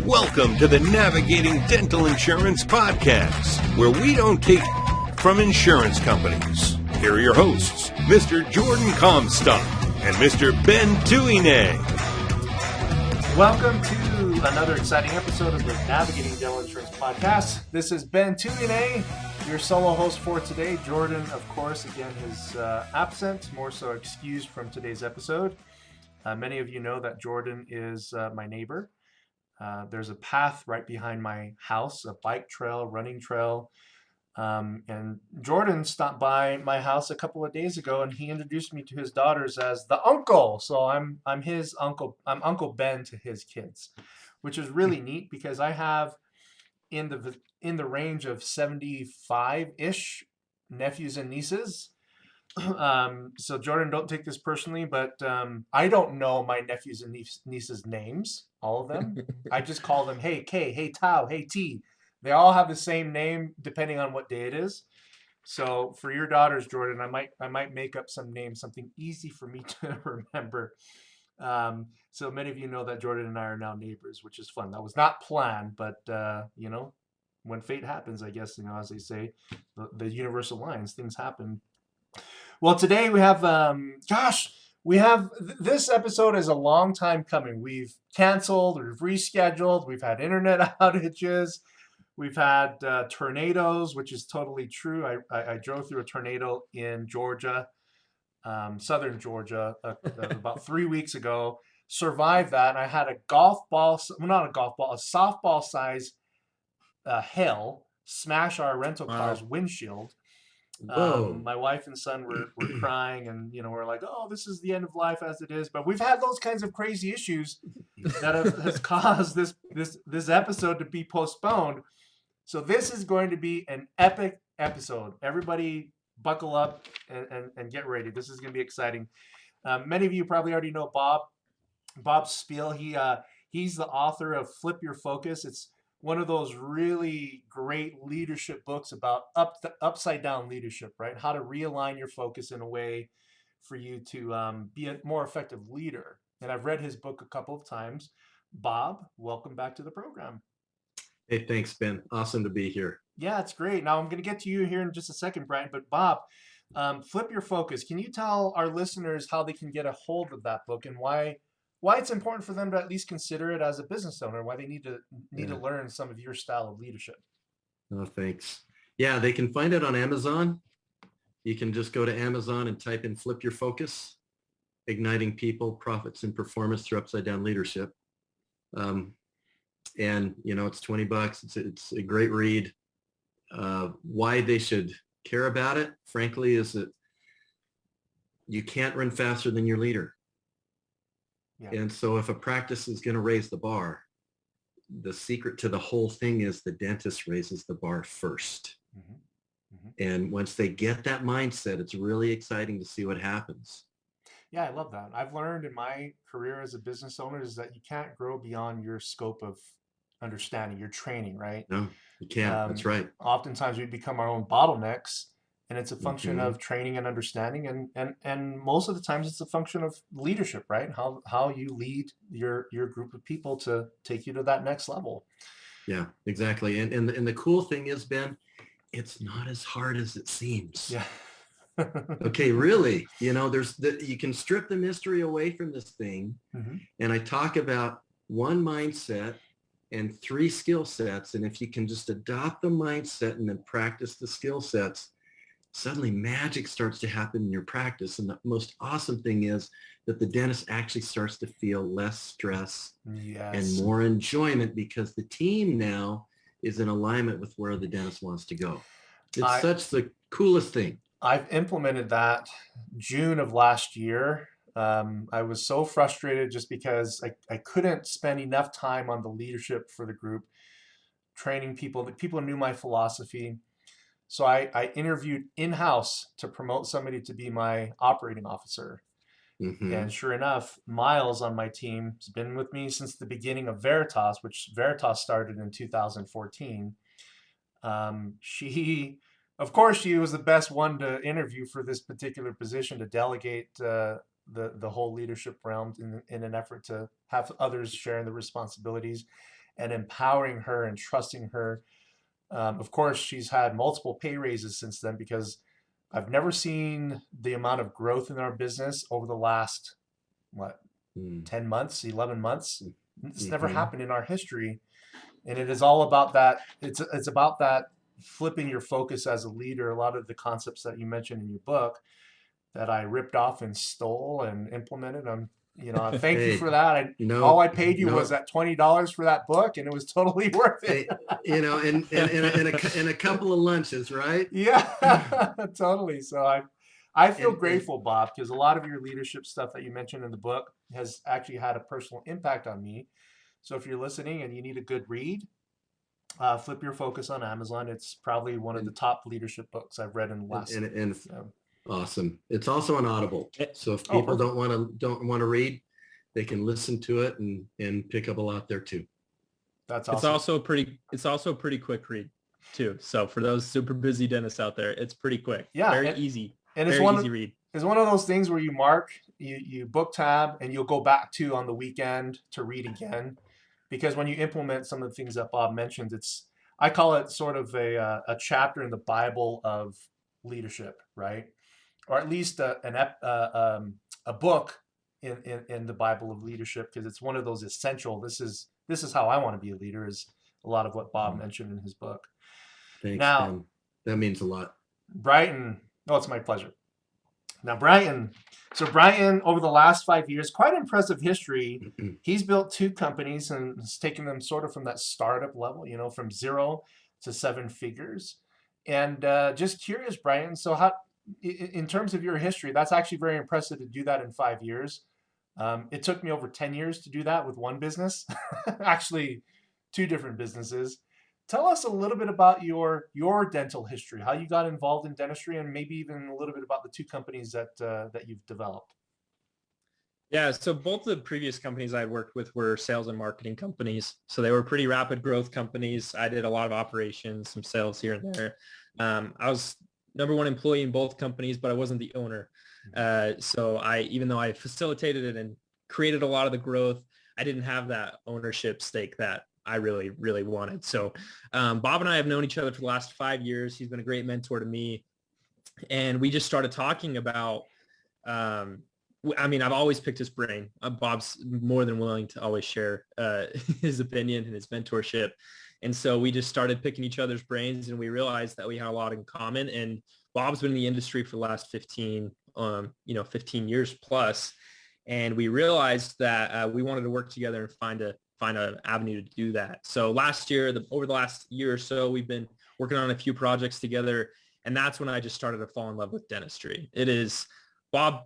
Welcome to the Navigating Dental Insurance Podcast, where we don't take from insurance companies. Here are your hosts, Mr. Jordan Comstock and Mr. Ben Tuine. Welcome to another exciting episode of the Navigating Dental Insurance Podcast. This is Ben Tuine, your solo host for today. Jordan, of course, again, is absent, more so excused from today's episode. Many of you know that Jordan is my neighbor. There's a path right behind my house, a bike trail, running trail. And Jordan stopped by my house a couple of days ago, and he introduced me to his daughters as the uncle. So I'm his uncle. I'm Uncle Ben to his kids, which is really neat because I have in the range of 75-ish nephews and nieces. So Jordan, don't take this personally, but I don't know my nephews and nieces' names, all of them. I just call them, hey K, hey Tao, hey T. They all have the same name depending on what day it is. So for your daughters, Jordan, I might make up some names, something easy for me to remember. So many of you know that Jordan and I are now neighbors, which is fun. That was not planned, but when fate happens, I guess, as they say, the universal lines, things happen. Well, today we have, this episode is a long time coming. We've canceled, we've rescheduled, we've had internet outages, we've had tornadoes, which is totally true. I drove through a tornado in Georgia, southern Georgia, about 3 weeks ago, survived that, and I had a softball size hail smash our rental car's windshield. My wife and son were crying, and we're like, oh, this is the end of life as it is. But we've had those kinds of crazy issues that has caused this episode to be postponed. So this is going to be an epic episode. Everybody buckle up and get ready. This is going to be exciting. Many of you probably already know Bob Speil. He's the author of Flip Your Focus. It's one of those really great leadership books about upside down leadership, right? How to realign your focus in a way for you to be a more effective leader. And I've read his book a couple of times. Bob, welcome back to the program. Hey, thanks, Ben. Awesome to be here. Yeah, it's great. Now I'm going to get to you here in just a second, Brian. But Bob, Flip Your Focus. Can you tell our listeners how they can get a hold of that book and why it's important for them to at least consider it as a business owner, why they need to learn some of your style of leadership? Oh, thanks. Yeah, they can find it on Amazon. You can just go to Amazon and type in Flip Your Focus, Igniting People, Profits, and Performance Through Upside Down Leadership. And, it's $20. It's a great read. Why they should care about it, frankly, is that you can't run faster than your leader. Yeah. And so if a practice is going to raise the bar, the secret to the whole thing is the dentist raises the bar first. Mm-hmm. Mm-hmm. And once they get that mindset, it's really exciting to see what happens. Yeah, I love that. I've learned in my career as a business owner is that you can't grow beyond your scope of understanding, your training, right? No, you can't. That's right. Oftentimes we become our own bottlenecks. And it's a function of training and understanding, and most of the times it's a function of leadership, right? How you lead your group of people to take you to that next level. Yeah, exactly. And the cool thing is, Ben, it's not as hard as it seems. Yeah. Okay, really. You can strip the mystery away from this thing, and I talk about one mindset and 3 skill sets, and if you can just adopt the mindset and then practice the skill sets, suddenly magic starts to happen in your practice. And the most awesome thing is that the dentist actually starts to feel less stress and more enjoyment because the team now is in alignment with where the dentist wants to go. It's such the coolest thing. I've implemented that June of last year. I was so frustrated just because I couldn't spend enough time on the leadership for the group, training people. The people knew my philosophy. So I interviewed in-house to promote somebody to be my operating officer. Mm-hmm. And sure enough, Miles on my team has been with me since the beginning of Veritas, which Veritas started in 2014. She was the best one to interview for this particular position, to delegate the whole leadership realm in an effort to have others sharing the responsibilities. and empowering her and trusting her. Of course, she's had multiple pay raises since then, because I've never seen the amount of growth in our business over the last, what, 10 months, 11 months. It's never happened in our history. And it is all about that. It's about that flipping your focus as a leader. A lot of the concepts that you mentioned in your book that I ripped off and stole and implemented. I thank you for that. All I paid you was that $20 for that book, and it was totally worth it. And a couple of lunches, right? Yeah, totally. So I feel grateful, Bob, because a lot of your leadership stuff that you mentioned in the book has actually had a personal impact on me. So if you're listening and you need a good read, Flip Your Focus on Amazon. It's probably one of the top leadership books I've read in the last. Awesome. It's also on Audible. So if people don't want to read, they can listen to it and pick up a lot there too. That's awesome. It's also a pretty quick read too. So for those super busy dentists out there, it's pretty quick. Yeah. Very easy. And it's easy read. It's one of those things where you book tab and you'll go back to on the weekend to read again, because when you implement some of the things that Bob mentioned, I call it sort of a chapter in the Bible of leadership, right? Or at least a book in the Bible of leadership, because it's one of those essential. This is how I want to be a leader, is a lot of what Bob mentioned in his book. Thanks, Ben. That means a lot. Brighton. Oh, it's my pleasure. Now, Brighton. So Brighton, over the last 5 years, quite impressive history. He's built 2 companies and has taken them sort of from that startup level, from 0 to 7 figures. And just curious, Brighton, so how, in terms of your history, that's actually very impressive to do that in 5 years. It took me over 10 years to do that with one business, actually 2 different businesses. Tell us a little bit about your dental history, how you got involved in dentistry, and maybe even a little bit about the 2 companies that you've developed. Yeah, so both the previous companies I worked with were sales and marketing companies. So they were pretty rapid growth companies. I did a lot of operations, some sales here and there. I was #1 employee in both companies, but I wasn't the owner. So even though I facilitated it and created a lot of the growth, I didn't have that ownership stake that I really, really wanted. So Bob and I have known each other for the last 5 years. He's been a great mentor to me. And we just started talking about, I've always picked his brain. Bob's more than willing to always share his opinion and his mentorship. And so we just started picking each other's brains, and we realized that we had a lot in common. And Bob's been in the industry for the last 15 years plus. And we realized that we wanted to work together and find an avenue to do that. So over the last year or so, we've been working on a few projects together. And that's when I just started to fall in love with dentistry. Bob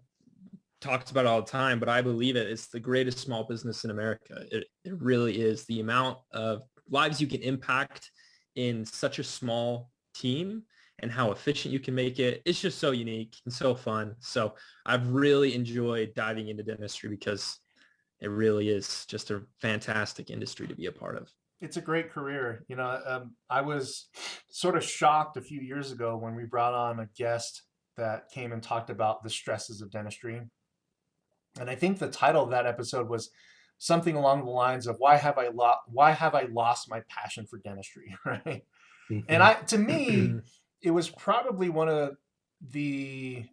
talks about it all the time, but I believe it's the greatest small business in America. It really is. The amount of lives you can impact in such a small team and how efficient you can make it. It's just so unique and so fun. So I've really enjoyed diving into dentistry because it really is just a fantastic industry to be a part of. It's a great career. I was sort of shocked a few years ago when we brought on a guest that came and talked about the stresses of dentistry. And I think the title of that episode was something along the lines of why have I lost my passion for dentistry, right? Mm-hmm. And to me, it was probably one of the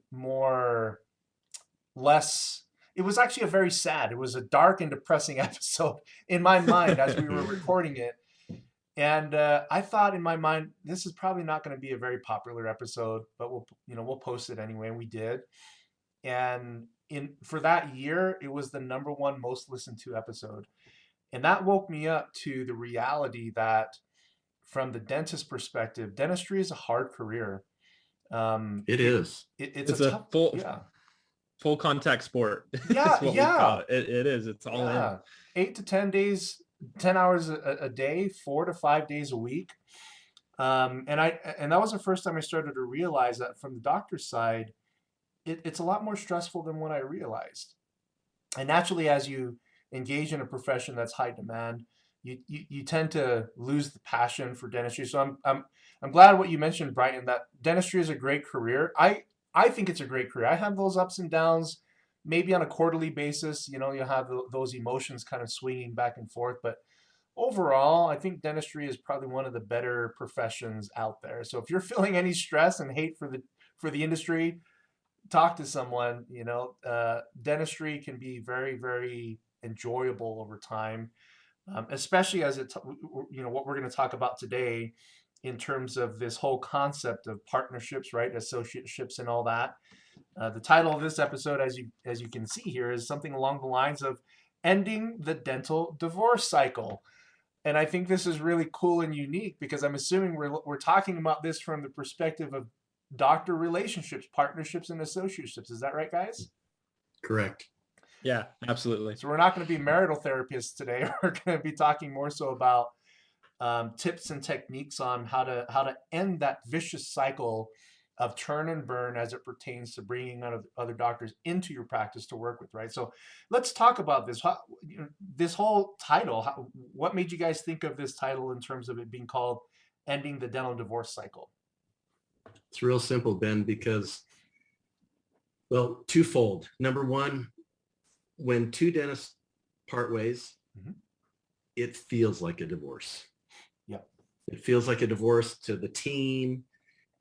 it was actually it was a dark and depressing episode in my mind as we were recording it. And I thought in my mind, this is probably not going to be a very popular episode, but we'll post it anyway. And we did. And for that year, it was the #1 most listened to episode. And that woke me up to the reality that from the dentist perspective, dentistry is a hard career. It is. It's a tough, full contact sport. Yeah, we call it. It is. It's all in. 8 to 10 days, 10 hours a day, 4 to 5 days a week. And that was the first time I started to realize that from the doctor's side, it's a lot more stressful than what I realized. And naturally, as you engage in a profession that's high demand, you tend to lose the passion for dentistry. So I'm glad what you mentioned, Brighton, that dentistry is a great career. I think it's a great career. I have those ups and downs, maybe on a quarterly basis. You have those emotions kind of swinging back and forth. But overall, I think dentistry is probably one of the better professions out there. So if you're feeling any stress and hate for the industry, talk to someone. Dentistry can be very, very enjoyable over time, especially as what we're going to talk about today in terms of this whole concept of partnerships, right? Associateships and all that. The title of this episode, as you can see here, is something along the lines of ending the dental divorce cycle. And I think this is really cool and unique because I'm assuming we're talking about this from the perspective of doctor relationships, partnerships, and associateships. Is that right, guys? Correct. Yeah, absolutely. So we're not going to be marital therapists today. We're going to be talking more so about tips and techniques on how to end that vicious cycle of turn and burn as it pertains to bringing other doctors into your practice to work with, right? So let's talk about this. This whole title, what made you guys think of this title in terms of it being called Ending the Dental Divorce Cycle? It's real simple, Ben, because, well, twofold. Number one, when two dentists part ways, it feels like a divorce. Yeah. It feels like a divorce to the team.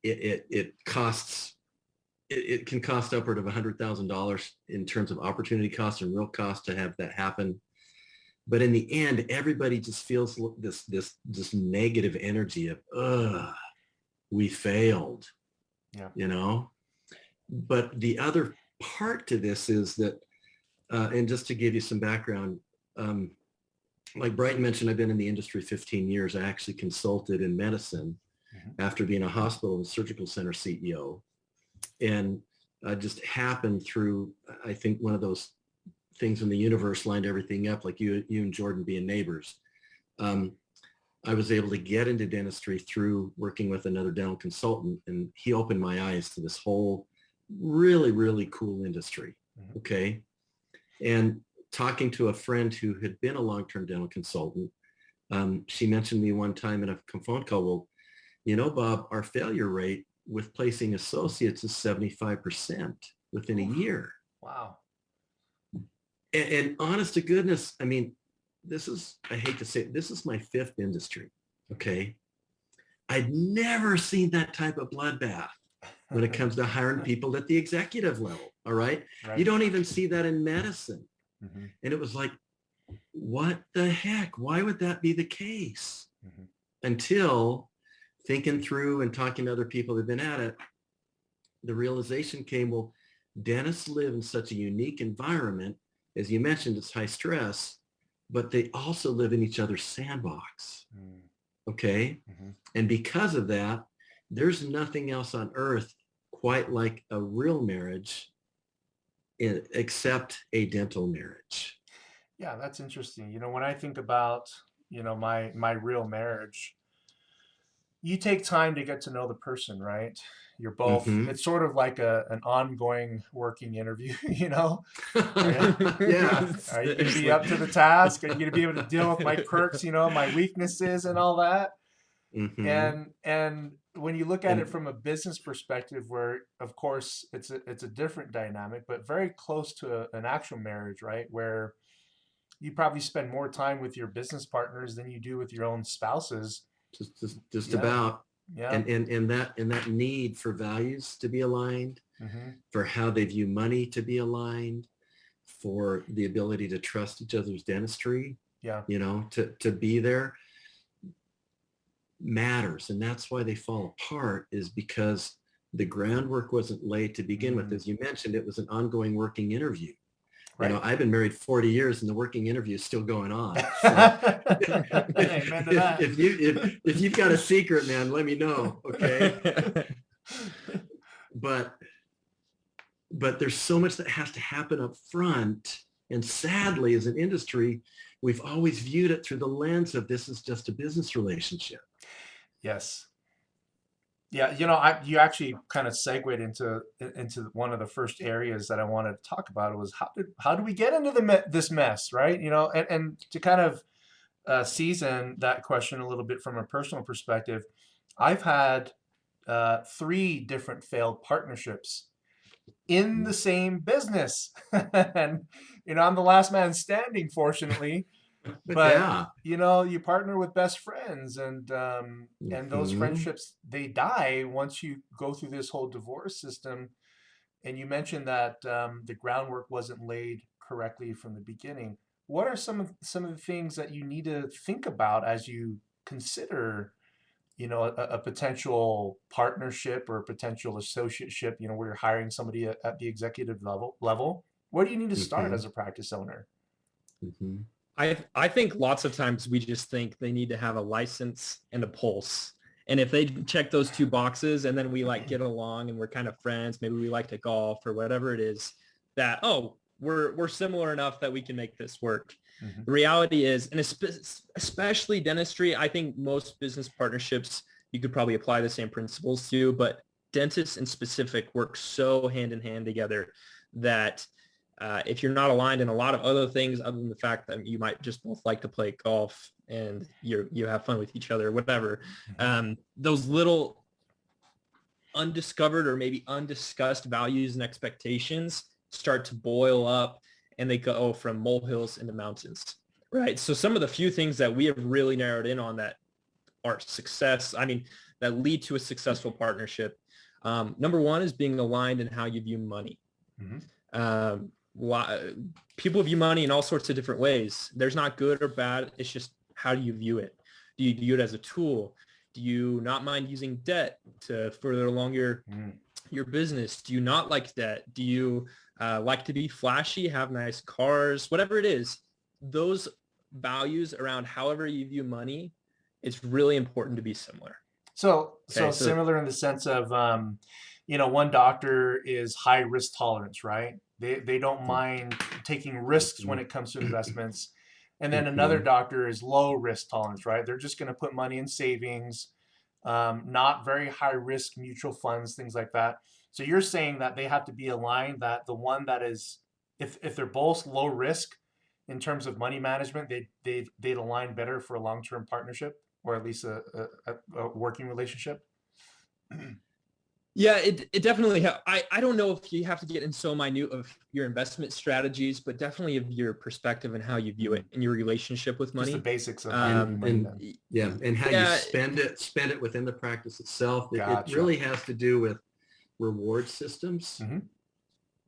It can cost upward of $100,000 in terms of opportunity cost and real cost to have that happen. But in the end, everybody just feels this negative energy of, we failed, But the other part to this is that, and just to give you some background, like Brighton mentioned, I've been in the industry 15 years. I actually consulted in medicine after being a hospital and surgical center CEO. And just happened through, I think, one of those things when the universe lined everything up, like you and Jordan being neighbors. I was able to get into dentistry through working with another dental consultant, and he opened my eyes to this whole really, really cool industry. Okay. And talking to a friend who had been a long-term dental consultant, she mentioned me one time in a phone call, well, Bob, our failure rate with placing associates is 75% within a year. Wow. And honest to goodness, I mean, I hate to say it, this is my fifth industry, okay? I'd never seen that type of bloodbath when it comes to hiring people at the executive level, all right? You don't even see that in medicine. And it was like, what the heck? Why would that be the case? Until thinking through and talking to other people who've been at it, the realization came, well, dentists live in such a unique environment. As you mentioned, it's high stress, but they also live in each other's sandbox. Okay. And because of that, there's nothing else on earth quite like a real marriage except a dental marriage. Yeah, that's interesting. When I think about, my real marriage, you take time to get to know the person, right? You're both, it's sort of like an ongoing working interview, Yeah. Are you going to be up to the task? Are you going to be able to deal with my quirks, my weaknesses and all that? And when you look at it from a business perspective, where of course it's a different dynamic, but very close to an actual marriage, right? Where you probably spend more time with your business partners than you do with your own spouses. Just about. Yeah. And that need for values to be aligned, for how they view money to be aligned, for the ability to trust each other's dentistry, to be there matters. And that's why they fall apart, is because the groundwork wasn't laid to begin with. As you mentioned, it was an ongoing working interview. Right. I've been married 40 years and the working interview is still going on. So if you've got a secret, man, let me know. Okay. But there's so much that has to happen up front. And sadly, as an industry, we've always viewed it through the lens of this is just a business relationship. Yes. Yeah, you actually kind of segued into one of the first areas that I wanted to talk about. It was how do we get into this mess, right? And to kind of season that question a little bit from a personal perspective, I've had 3 different failed partnerships in the same business, and I'm the last man standing, fortunately. But Yeah. you partner with best friends, and those Mhm. friendships, they die once you go through this whole divorce system. And you mentioned that the groundwork wasn't laid correctly from the beginning. What are some of the things that you need to think about as you consider, a potential partnership or a potential associateship, where you're hiring somebody at the executive level? Where do you need to start Mhm. as a practice owner? Mhm. I think lots of times we just think they need to have a license and a pulse. And if they check those two boxes and then we like get along and we're kind of friends, maybe we like to golf or whatever it is, that, oh, we're similar enough that we can make this work. Hmm. The reality is, and especially dentistry, I think most business partnerships, you could probably apply the same principles to, but dentists in specific work so hand in hand together that if you're not aligned in a lot of other things other than the fact that you might just both like to play golf and you have fun with each other, whatever, Hmm. those little undiscovered or maybe undiscussed values and expectations start to boil up and they go from molehills into mountains, right? So some of the few things that we have really narrowed in on that are success, I mean, that lead to a successful partnership. Number one is being aligned in how you view money. Hmm. Um, People view money in all sorts of different ways. There's not good or bad. It's just how do you view it? Do you view it as a tool? Do you not mind using debt to further along your business? Do you not like debt? Do you like to be flashy, have nice cars, whatever it is? Those values around however you view money, it's really important to be similar. So Okay, so similar in the sense of, one doctor is high risk tolerance, right? They don't mind taking risks when Mhm. it comes to investments. And then another Mhm. doctor is low risk tolerance, right? They're just going to put money in savings, not very high risk mutual funds, things like that. So you're saying that they have to be aligned, that the one that is, if they're both low risk in terms of money management, they'd align better for a long-term partnership, or at least a working relationship. yeah, it definitely I don't know if you have to get in so minute of your investment strategies, but definitely of your perspective and how you view Mm. it and your relationship with Just the money. basics of how you view And money and then. yeah, and how you Yeah. spend it within the practice itself. It Gotcha. really has to do with reward systems. Hmm.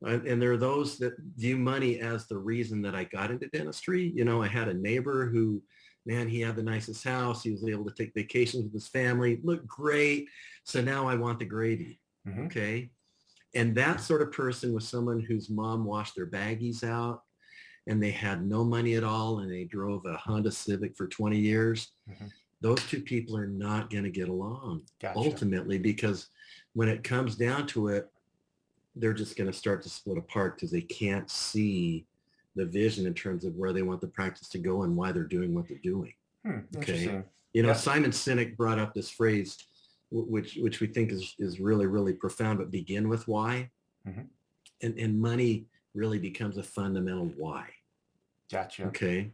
And there are those that view money as the reason that I got into dentistry. I had a neighbor who, man, he had the nicest house. He was able to take vacations with his family, looked great. So now I want the gravy. Hmm. Okay. And that sort of person was someone whose mom washed their baggies out and they had no money at all and they drove a Honda Civic for 20 years. Hmm. Those two people are not going to get along Gotcha. ultimately, because when it comes down to it, they're just going to start to split apart because they can't see the vision in terms of where they want the practice to go and why they're doing what they're doing. Okay. Interesting. Yeah. Simon Sinek brought up this phrase, which we think is really, really profound, but begin with why. Hmm. And money really becomes a fundamental why. Gotcha. Okay.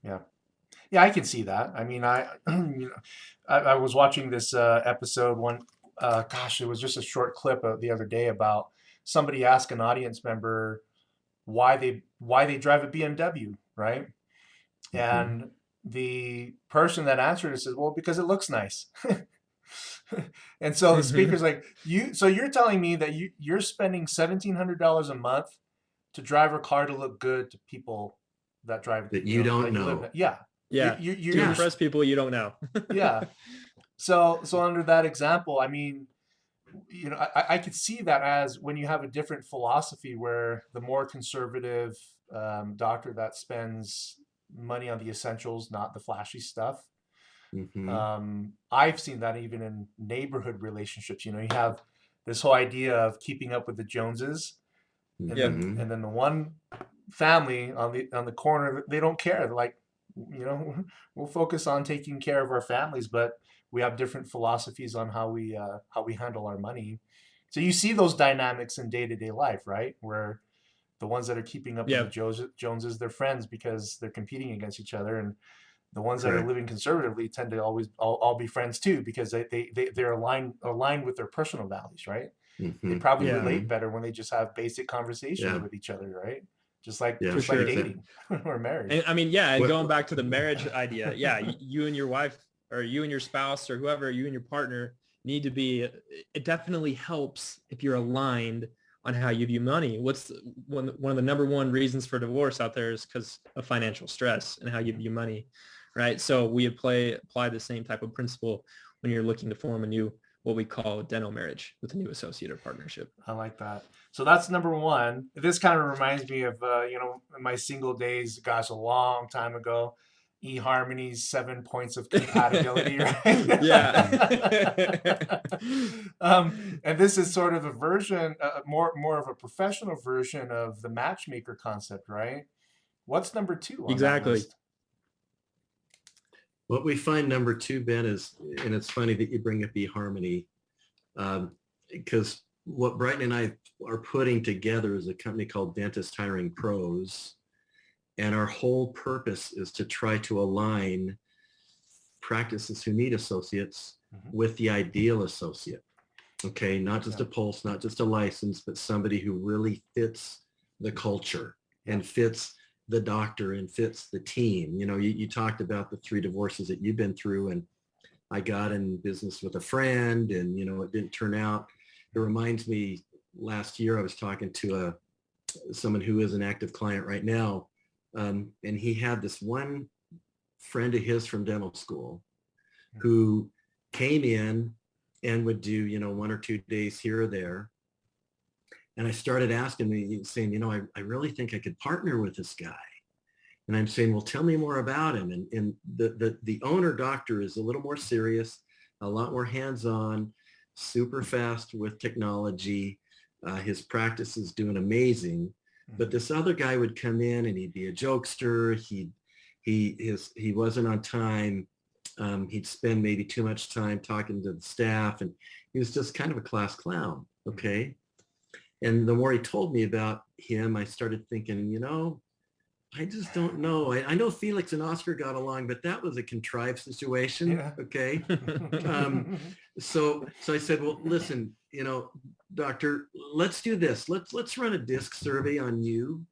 Yeah. Yeah, I can see that. I mean, I was watching this episode one. Gosh, it was just a short clip the other day about somebody asked an audience member why they drive a BMW, right? Mm-hmm. And the person that answered it says, "Well, because it looks nice." And so the Mhm. speaker's like, So you're telling me that you're spending $1,700 a month to drive a car to look good to people that drive, That you don't that you live know. in. Yeah. Yeah, to You're, Yeah. impress people you don't know. yeah. So under that example, I mean, I could see that as when you have a different philosophy where the more conservative doctor that spends money on the essentials, not the flashy stuff. Mm-hmm. I've seen that even in neighborhood relationships. You have this whole idea of keeping up with the Joneses, and Yeah. then Mm-hmm. and then the one family on the corner, they don't care. They're like, we'll focus on taking care of our families, but we have different philosophies on how we handle our money. So you see those dynamics in day-to-day life, right? Where the ones that are keeping up with the Yeah. Joneses, they're friends because they're competing against each other, and the ones that are Correct. living conservatively tend to always all be friends too, because they're aligned with their personal values, right? They Mm-hmm. probably Yeah. Mm-hmm. relate better when they just have basic conversations Yeah. with each other, right? just like Yeah, just for like sure. dating or marriage. And I mean, yeah, and What- going back to the marriage idea, yeah, you and your wife or you and your spouse or whoever, you and your partner need to be, it definitely helps if you're aligned on how you view money. What's one of the number one reasons for divorce out there is because of financial stress and how you view money, right? So we apply the same type of principle when you're looking to form a new, what we call dental marriage with a new associate or partnership. I like that. So that's number one. This kind of reminds me of, in my single days, gosh, a long time ago, eHarmony's 7 points of compatibility, right? Yeah. And this is sort of a version, more of a professional version of the matchmaker concept, right? What's number two on that Exactly. list? What we find number two, Ben, is, and it's funny that you bring up eHarmony, because what Brighton and I are putting together is a company called Dentist Hiring Pros. And our whole purpose is to try to align practices who need associates with the ideal associate. Okay, not just a pulse, not just a license, but somebody who really fits the culture and fits the doctor and fits the team. You know, you talked about the 3 divorces that you've been through, and I got in business with a friend and, you know, it didn't turn out. It reminds me, last year I was talking to someone who is an active client right now, and he had this one friend of his from dental school who came in and would do, you know, 1 or 2 days here or there. And I started asking me, saying, you know, I really think I could partner with this guy. And I'm saying, well, tell me more about him. And the owner doctor is a little more serious, a lot more hands-on, super fast with technology. His practice is doing amazing. But this other guy would come in and he'd be a jokester. He wasn't on time. He'd spend maybe too much time talking to the staff, and he was just kind of a class clown. Okay. And the more he told me about him, I started thinking, you know, I just don't know. I know Felix and Oscar got along, but that was a contrived situation. Yeah. Okay. So I said, well, listen, you know, doctor, let's do this. Let's run a disc survey on you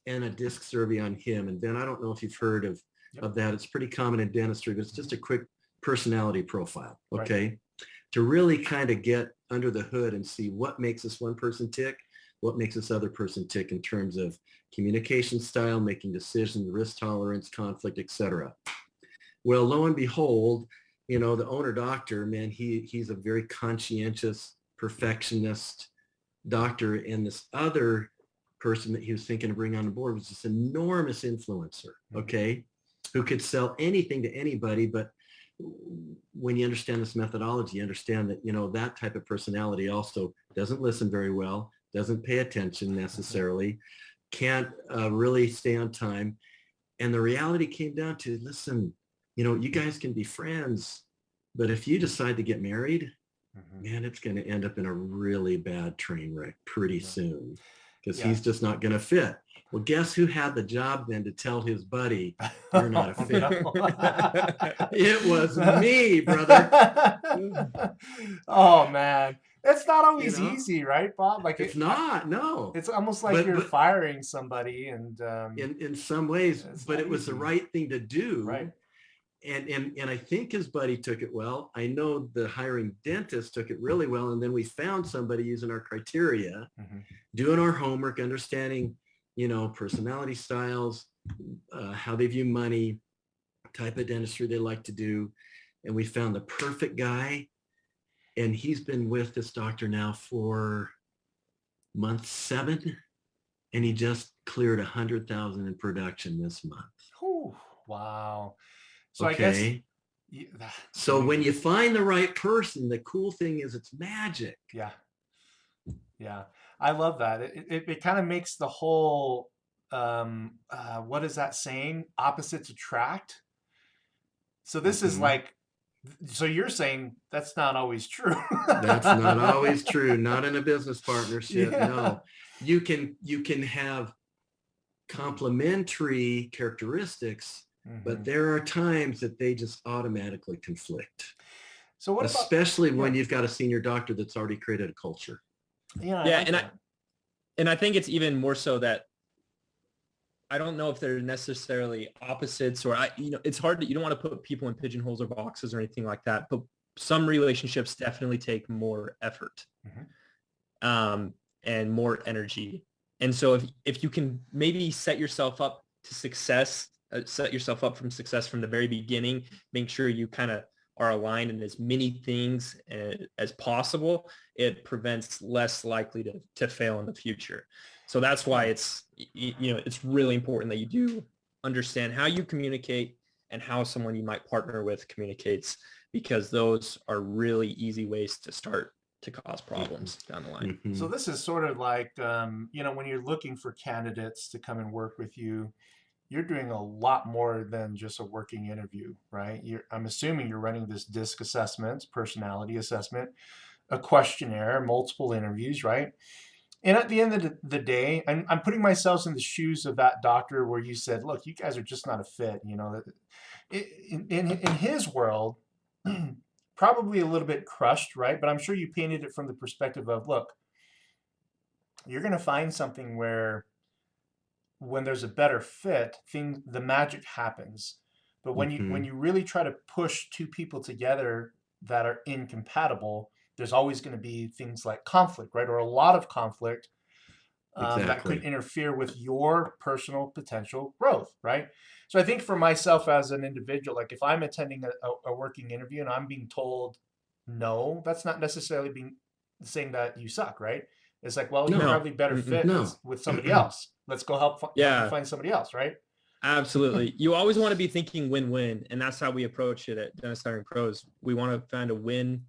and a disc survey on him. And Ben, I don't know if you've heard of that. It's pretty common in dentistry, but it's just a quick personality profile. Okay. Right. To really kind of get under the hood and see what makes this one person tick, what makes this other person tick in terms of communication style, making decisions, risk tolerance, conflict, etc. Well, lo and behold, you know, the owner doctor, man, he's a very conscientious, perfectionist doctor. And this other person that he was thinking of bringing on board was this enormous influencer, okay, who could sell anything to anybody. But when you understand this methodology, you understand that, you know, that type of personality also doesn't listen very well, doesn't pay attention necessarily, can't really stay on time. And the reality came down to, listen, you know, you guys can be friends, but if you decide to get married, man, it's going to end up in a really bad train wreck pretty soon, because he's just not going to fit. Well, guess who had the job then to tell his buddy, you're not a fit? It was me, brother. Oh, man. It's not always easy, right, Bob? Like it's not, no. It's almost like you're firing somebody, and in some ways, but it was the right thing to do. Right. And I think his buddy took it well. I know the hiring dentist took it really well. And then we found somebody using our criteria, doing our homework, understanding, you know, personality styles, how they view money, type of dentistry they like to do. And we found the perfect guy. And he's been with this doctor now for month 7. And he just cleared 100,000 in production this month. Oh, wow. So okay. I guess. So when you find the right person, the cool thing is it's magic. Yeah. Yeah. I love that. It kind of makes the whole, what is that saying? Opposites attract. So this is like, so you're saying that's not always true. That's not always true. Not in a business partnership. Yeah. No, you can have complementary characteristics, but there are times that they just automatically conflict. So what especially when you've got a senior doctor that's already created a culture. Yeah. Yeah. And I think it's even more so that I don't know if they're necessarily opposites, or it's hard to, you don't want to put people in pigeonholes or boxes or anything like that, but some relationships definitely take more effort, and more energy. And so if you can maybe set yourself up to success, set yourself up from success from the very beginning, make sure you kind of are aligned in as many things as possible, it prevents less likely to fail in the future. So that's why it's really important that you do understand how you communicate and how someone you might partner with communicates, because those are really easy ways to start to cause problems down the line. So this is sort of like, when you're looking for candidates to come and work with you, you're doing a lot more than just a working interview, right? I'm assuming you're running this DISC assessment, personality assessment, a questionnaire, multiple interviews, right? And at the end of the day, I'm putting myself in the shoes of that doctor where you said, look, you guys are just not a fit. In his world, probably a little bit crushed, right? But I'm sure you painted it from the perspective of, look, you're going to find something where when there's a better fit, the magic happens. But when you really try to push two people together that are incompatible, there's always going to be things like conflict, right? Or a lot of conflict that could interfere with your personal potential growth, right? So I think for myself as an individual, like if I'm attending a working interview and I'm being told no, that's not necessarily saying that you suck, right? It's like, well, you're probably better fit with somebody else. Let's go help you find somebody else, right? Absolutely. You always want to be thinking win-win, and that's how we approach it at Dentist Hiring Pros. We want to find a win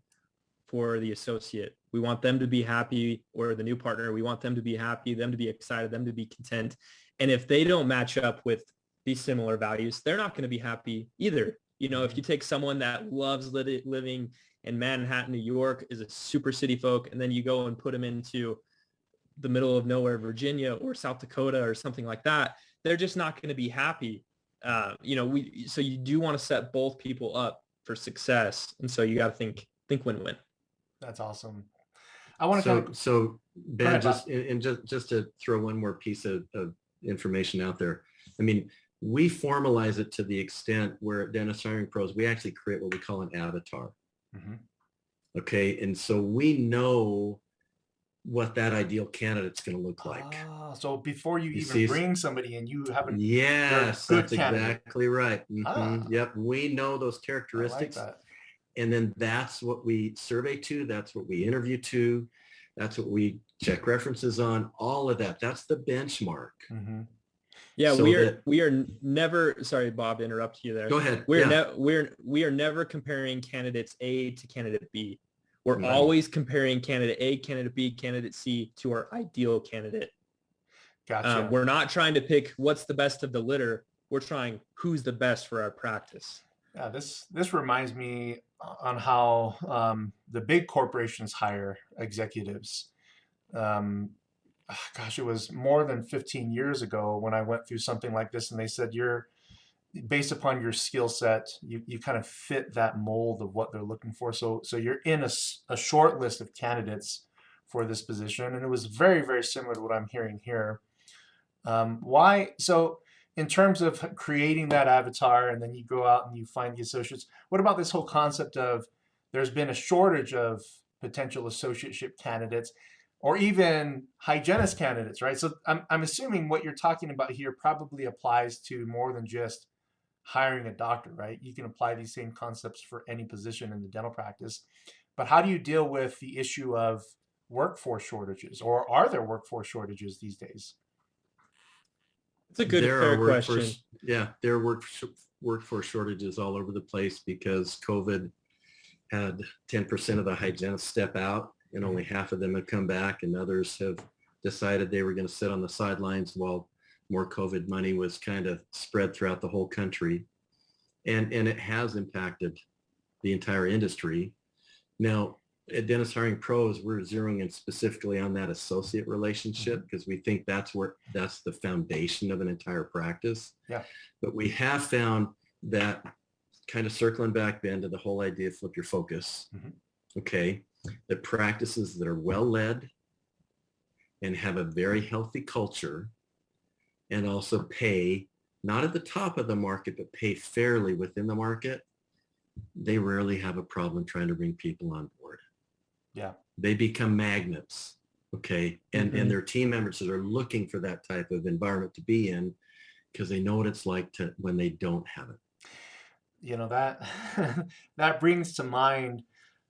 for the associate. We want them to be happy, or the new partner. We want them to be happy, them to be excited, them to be content. And if they don't match up with these similar values, they're not going to be happy either. If you take someone that loves living in Manhattan, New York, is a super city folk, and then you go and put them into the middle of nowhere, Virginia or South Dakota or something like that, they're just not going to be happy. So you do want to set both people up for success. And so you got to think win-win. That's awesome. I want to so Ben, just to throw one more piece of information out there. I mean, we formalize it to the extent where at Dentist Hiring Pros, we actually create what we call an avatar. Okay. And so we know what that ideal candidate's going to look like. So before you even bring somebody in, you have yes, that's exactly right. Yep. We know those characteristics. I like that. And then that's what we survey to. That's what we interview to. That's what we check references on. All of that. That's the benchmark. Yeah, so we are never. Sorry, Bob, to interrupt you there. Go ahead. We are never comparing candidates A to candidate B. We're always comparing candidate A, candidate B, candidate C to our ideal candidate. Gotcha. We're not trying to pick what's the best of the litter. We're trying who's the best for our practice. Yeah, this reminds me on how the big corporations hire executives. It was more than 15 years ago when I went through something like this, and they said based upon your skill set, you kind of fit that mold of what they're looking for. So you're in a short list of candidates for this position, and it was very, very similar to what I'm hearing here. Why? So in terms of creating that avatar, and then you go out and you find the associates, what about this whole concept of there's been a shortage of potential associateship candidates, or even hygienist candidates, right? So I'm assuming what you're talking about here probably applies to more than just hiring a doctor, right? You can apply these same concepts for any position in the dental practice. But how do you deal with the issue of workforce shortages, or are there workforce shortages these days? It's a good, fair question. Yeah, there are workforce shortages all over the place because COVID had 10% of the hygienists step out, and only half of them have come back, and others have decided they were going to sit on the sidelines while more COVID money was kind of spread throughout the whole country. And it has impacted the entire industry. Now, at Dentist Hiring Pros, we're zeroing in specifically on that associate relationship because we think that's the foundation of an entire practice. Yeah. But we have found that, kind of circling back, Ben, to the whole idea of flip your focus. Okay. That practices that are well led and have a very healthy culture and also pay, not at the top of the market, but pay fairly within the market, they rarely have a problem trying to bring people on board. Yeah. They become magnets, okay? And their team members are looking for that type of environment to be in because they know what it's like to when they don't have it. You know, that that brings to mind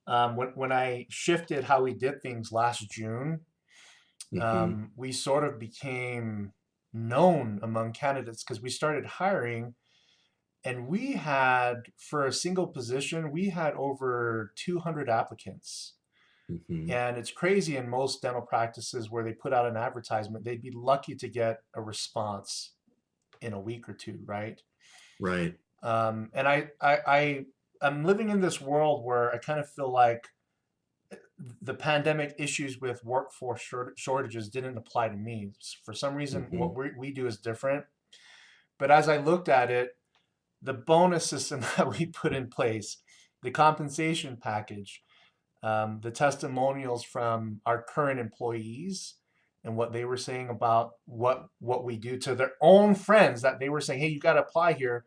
when I shifted how we did things last June. We sort of became known among candidates because we started hiring, and we had, for a single position, we had over 200 applicants. And it's crazy in most dental practices where they put out an advertisement, they'd be lucky to get a response in a week or two, right? Right. And I'm living in this world where I kind of feel like the pandemic issues with workforce shortages didn't apply to me. For some reason, what we do is different. But as I looked at it, the bonus system that we put in place, the compensation package, the testimonials from our current employees and what they were saying about what we do to their own friends, that they were saying, hey, you got to apply here.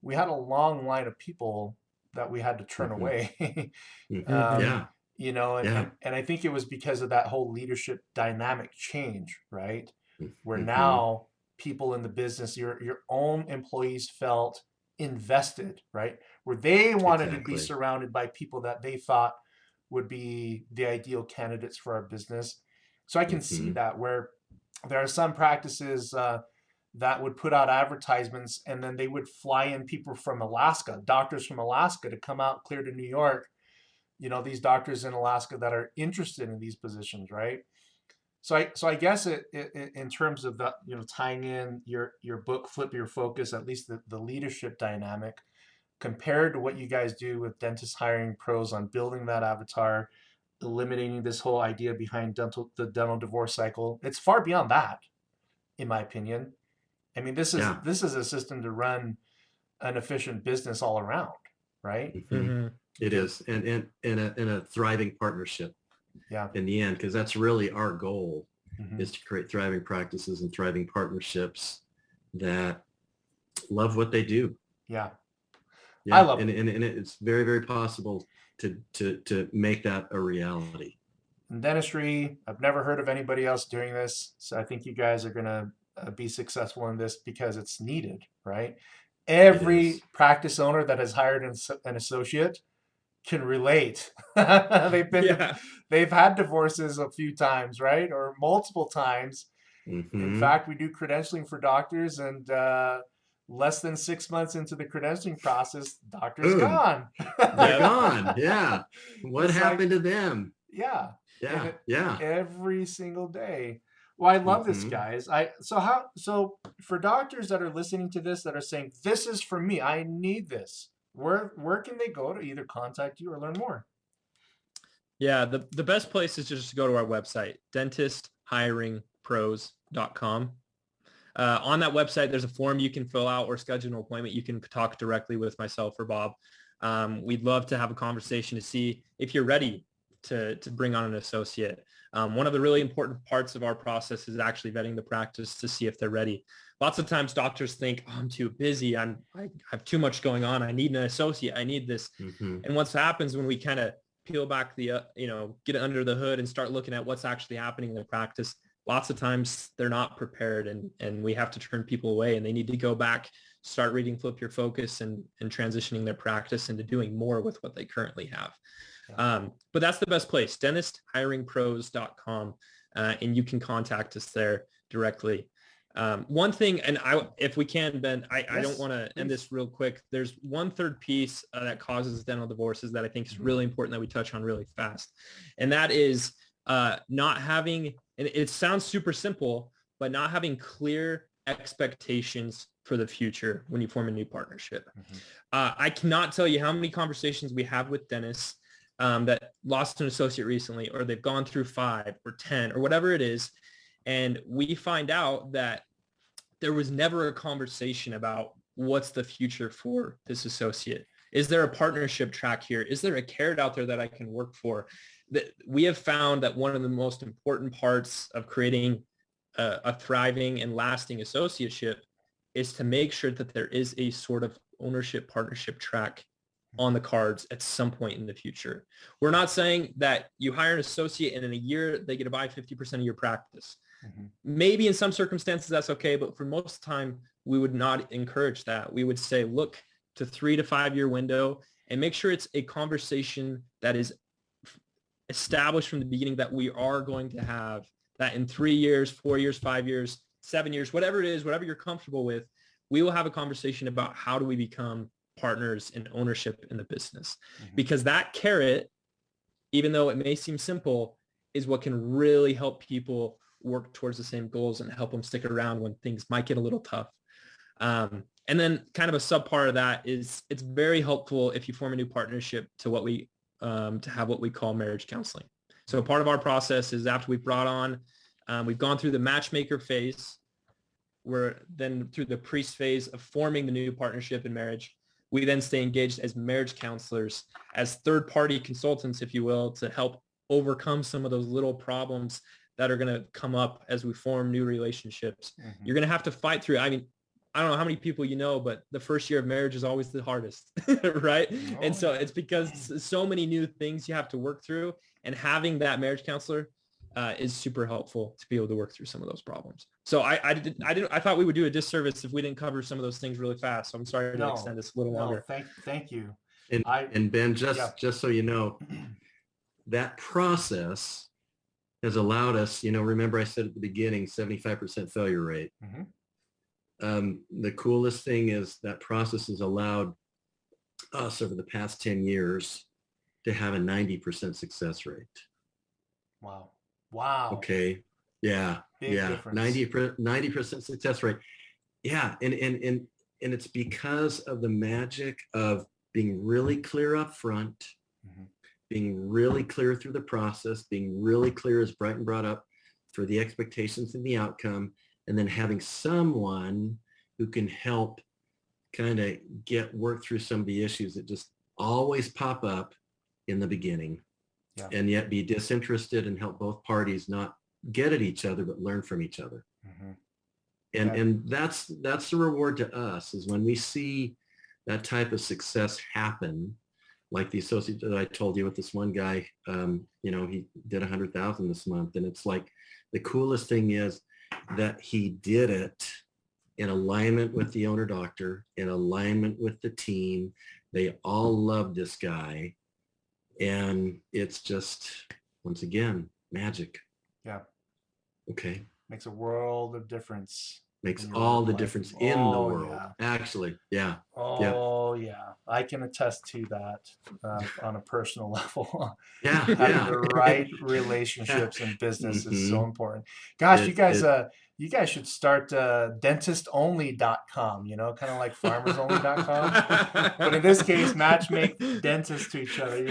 We had a long line of people that we had to turn away. Yeah. You know, and I think it was because of that whole leadership dynamic change, right? Where now people in the business, your own employees felt invested, right? Where they wanted to be surrounded by people that they thought would be the ideal candidates for our business. So I can see that, where there are some practices that would put out advertisements, and then they would fly in people from Alaska, doctors from Alaska, to come out clear to New York. You know, these doctors in Alaska that are interested in these positions, right? So I guess it in terms of the, you know, tying in your book, Flip Your Focus, at least the leadership dynamic, compared to what you guys do with Dentist Hiring Pros on building that avatar, eliminating this whole idea behind the dental divorce cycle. It's far beyond that, in my opinion. I mean, this is a system to run an efficient business all around, right? It is, and a thriving partnership. Yeah. In the end, because that's really our goal, is to create thriving practices and thriving partnerships that love what they do. Yeah. Yeah. I love it. And it's very, very possible to make that a reality. In dentistry, I've never heard of anybody else doing this. So I think you guys are going to be successful in this because it's needed, right? Every practice owner that has hired an associate can relate. They've had divorces a few times, right? Or multiple times. In fact, we do credentialing for doctors, and less than 6 months into the credentialing process, doctor's gone. They're gone. Yeah. What happened to them? Yeah. Yeah. Every single day. Well, I love this, guys. So for doctors that are listening to this, that are saying, this is for me, I need this, where can they go to either contact you or learn more? Yeah, the best place is just to go to our website, dentisthiringpros.com. On that website, there's a form you can fill out or schedule an appointment. You can talk directly with myself or Bob. We'd love to have a conversation to see if you're ready to bring on an associate. One of the really important parts of our process is actually vetting the practice to see if they're ready. Lots of times doctors think, oh, I'm too busy. I have too much going on. I need an associate. I need this. And what happens when we kind of peel back the, get under the hood and start looking at what's actually happening in the practice, lots of times they're not prepared, and we have to turn people away, and they need to go back, start reading Flip Your Focus, and transitioning their practice into doing more with what they currently have. But that's the best place, dentisthiringpros.com, and you can contact us there directly. One thing, and if we can, Ben, I don't want to end this real quick. There's one third piece that causes dental divorces that I think is really important that we touch on really fast. And that is not having, and it sounds super simple, but not having clear expectations for the future when you form a new partnership. I cannot tell you how many conversations we have with dentists that lost an associate recently, or they've gone through 5 or 10 or whatever it is. And we find out that there was never a conversation about what's the future for this associate. Is there a partnership track here? Is there a carrot out there that I can work for? That we have found that one of the most important parts of creating a thriving and lasting associateship is to make sure that there is a sort of ownership partnership track on the cards at some point in the future. We're not saying that you hire an associate and in a year they get to buy 50% of your practice. Maybe in some circumstances that's okay, but for most of the time, we would not encourage that. We would say, look to 3 to 5 year window and make sure it's a conversation that is established from the beginning, that we are going to have that in 3 years, 4 years, 5 years, 7 years, whatever it is, whatever you're comfortable with, we will have a conversation about how do we become partners in ownership in the business. Because that carrot, even though it may seem simple, is what can really help people work towards the same goals and help them stick around when things might get a little tough. And then kind of a sub part of that is it's very helpful if you form a new partnership to what we to have what we call marriage counseling. So part of our process is after we've brought on, we've gone through the matchmaker phase, we're then through the priest phase of forming the new partnership in marriage. We then stay engaged as marriage counselors, as third-party consultants, if you will, to help overcome some of those little problems that are going to come up as we form new relationships. You're going to have to fight through. I mean, I don't know how many people you know, but the first year of marriage is always the hardest, right? And so it's because so many new things you have to work through, and having that marriage counselor is super helpful to be able to work through some of those problems. So I thought we would do a disservice if we didn't cover some of those things really fast. So I'm sorry to extend this a little longer. Thank you. And Ben, just so you know, that process has allowed us, remember I said at the beginning, 75% failure rate. The coolest thing is that process has allowed us over the past 10 years to have a 90% success rate. Wow. Okay. Yeah. Big difference. 90% success rate. Yeah. And it's because of the magic of being really clear up front, being really clear through the process, being really clear, as Brighton brought up, for the expectations and the outcome, and then having someone who can help kind of work through some of the issues that just always pop up in the beginning, and yet be disinterested and help both parties not get at each other, but learn from each other. And that's the reward to us, is when we see that type of success happen, like the associate that I told you with this one guy, he did 100,000 this month. And it's like, the coolest thing is that he did it in alignment with the owner doctor, in alignment with the team. They all love this guy. And it's just, once again, magic. Yeah. Okay. Makes a world of difference. Makes all the difference in the world. Actually. Yeah. Yeah. I can attest to that on a personal level. Having the right relationships in business is so important. Gosh, you guys should start dentistonly.com, kind of like farmersonly.com. But in this case, matchmake dentists to each other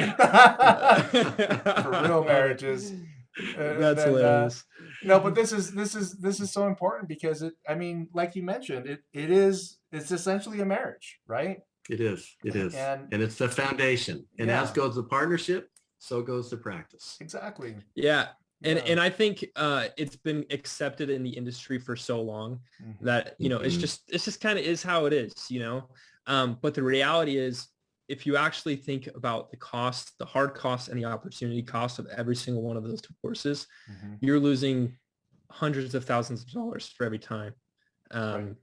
for real marriages. That's hilarious. No, but this is so important because like you mentioned, it's essentially a marriage, right? It is. And it's the foundation. And as goes the partnership, so goes the practice. Exactly. Yeah. And I think it's been accepted in the industry for so long that, it's just kind of is how it is, but the reality is, if you actually think about the cost, the hard cost and the opportunity cost of every single one of those divorces, you're losing hundreds of thousands of dollars for every time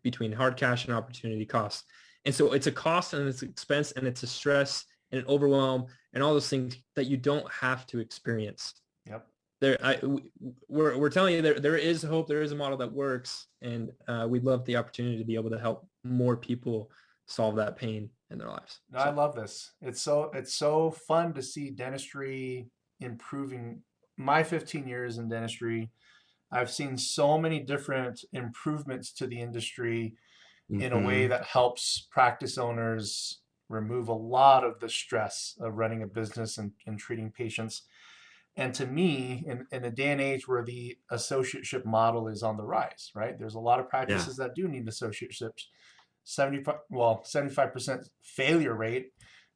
between hard cash and opportunity costs. And so it's a cost and it's an expense and it's a stress and an overwhelm and all those things that you don't have to experience. Yep. We're telling you there is hope. There is a model that works. And we'd love the opportunity to be able to help more people solve that pain in their lives. No, I love this. It's so fun to see dentistry improving. My 15 years in dentistry, I've seen so many different improvements to the industry in a way that helps practice owners remove a lot of the stress of running a business and treating patients. And to me, in a day and age where the associateship model is on the rise, right? There's a lot of practices that do need associateships. 75% failure rate,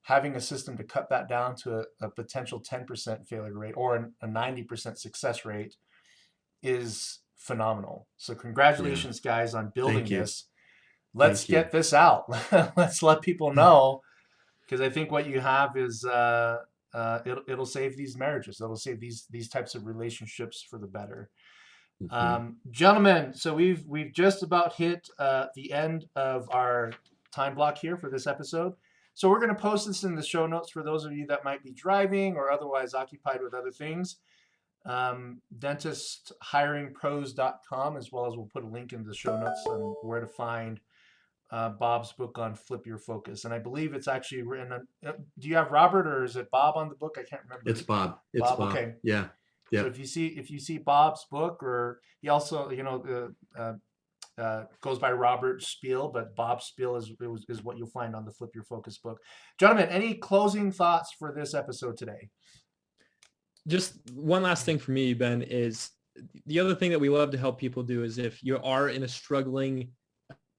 having a system to cut that down to a potential 10% failure rate or a 90% success rate is phenomenal. So congratulations, guys, on building Thank you. this. Let's Thank you. get this out. Let's let people know, because I think what you have is it'll save these marriages. It'll save these types of relationships for the better. Gentlemen, so we've just about hit the end of our time block here for this episode. So we're going to post this in the show notes for those of you that might be driving or otherwise occupied with other things. Dentisthiringpros.com, as well as we'll put a link in the show notes on where to find Bob's book on Flip Your Focus. And I believe it's actually written. Do you have Robert or is it Bob on the book? I can't remember. It's Bob. It's Bob. Okay. Yeah. Yeah. So if you see Bob's book, or he also goes by Robert Speil, but Bob Speil is what you'll find on the Flip Your Focus book. Gentlemen, any closing thoughts for this episode today? Just one last thing for me, Ben, is the other thing that we love to help people do is if you are in a struggling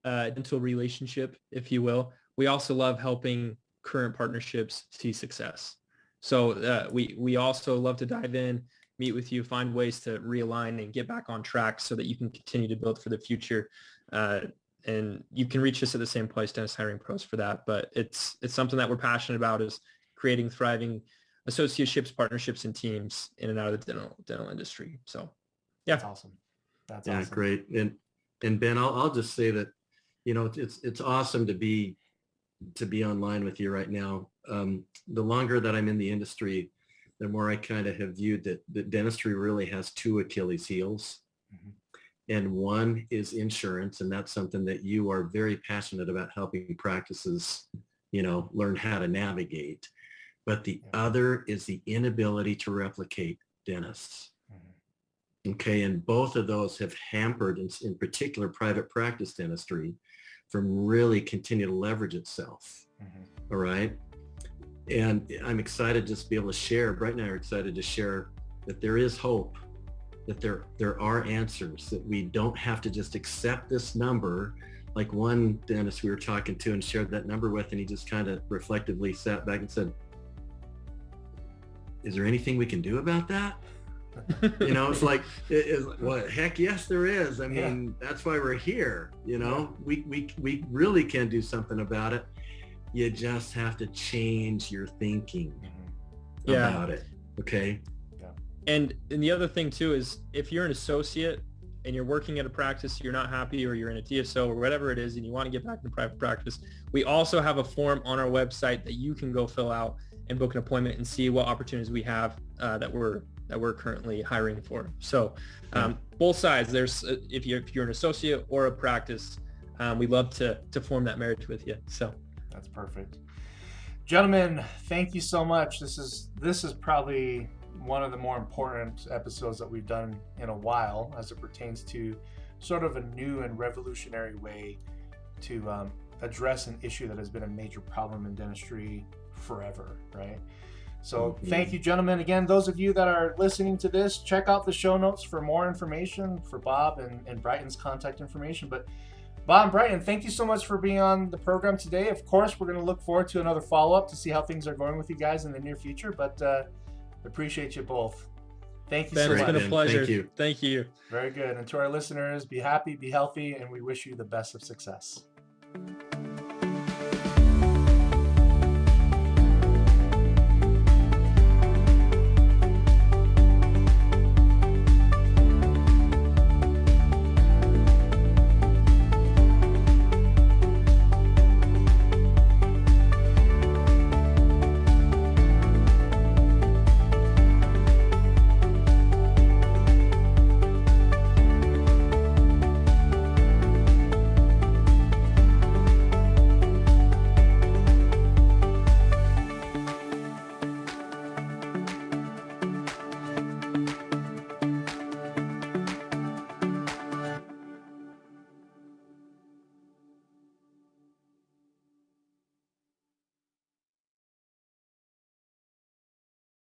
dental relationship, if you will, we also love helping current partnerships see success. So we also love to dive in, meet with you, find ways to realign and get back on track so that you can continue to build for the future. And you can reach us at the same place, Dentist Hiring Pros, for that. But it's something that we're passionate about, is creating thriving associateships, partnerships, and teams in and out of the dental industry. So, yeah, that's awesome. That's awesome. Great. And Ben, I'll just say that, it's awesome to be online with you right now. The longer that I'm in the industry, the more I kind of have viewed that dentistry really has two Achilles heels. And one is insurance, and that's something that you are very passionate about helping practices, learn how to navigate. But the other is the inability to replicate dentists. Okay, and both of those have hampered, in particular, private practice dentistry from really continue to leverage itself. All right. And I'm excited just to be able to share, Bright and I are excited to share that there is hope, that there are answers, that we don't have to just accept this number. Like one dentist we were talking to and shared that number with, and he just kind of reflectively sat back and said, is there anything we can do about that? It's like, well, heck yes, there is. I mean, that's why we're here. We really can do something about it. You just have to change your thinking about it. Okay. Yeah. And the other thing too is, if you're an associate and you're working at a practice, you're not happy, or you're in a DSO or whatever it is, and you want to get back into private practice, we also have a form on our website that you can go fill out and book an appointment and see what opportunities we have that we're currently hiring for. So both sides, there's if you're an associate or a practice, we love to form that marriage with you. So that's perfect. Gentlemen, thank you so much. This is probably one of the more important episodes that we've done in a while, as it pertains to sort of a new and revolutionary way to address an issue that has been a major problem in dentistry forever, right? So thank you, gentlemen. Again, those of you that are listening to this, check out the show notes for more information for Bob and Brighton's contact information. But Bob and Brighton, thank you so much for being on the program today. Of course, we're going to look forward to another follow-up to see how things are going with you guys in the near future, but appreciate you both. Thank you Ben, so much. it's been a pleasure. Thank you. Thank you. Very good. And to our listeners, be happy, be healthy, and we wish you the best of success.